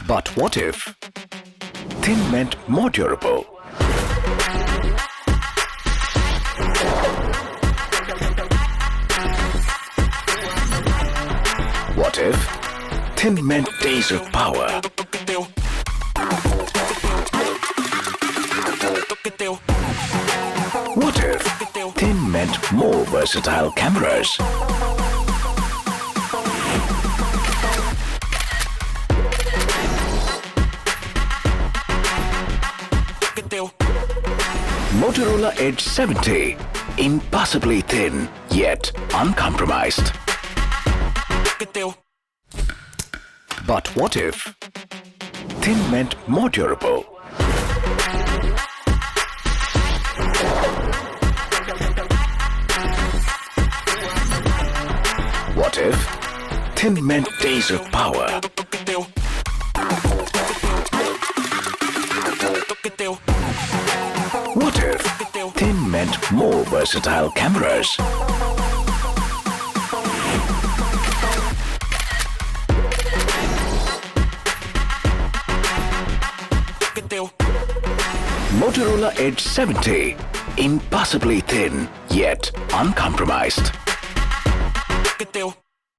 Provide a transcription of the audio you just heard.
But what if thin meant more durable? What if thin meant days of power? What if thin meant more versatile cameras? Motorola Edge 70, impossibly thin yet uncompromised. But what if thin meant more durable? What if thin meant days of power? What if thin meant more versatile cameras? Motorola Edge 70, impossibly thin yet uncompromised.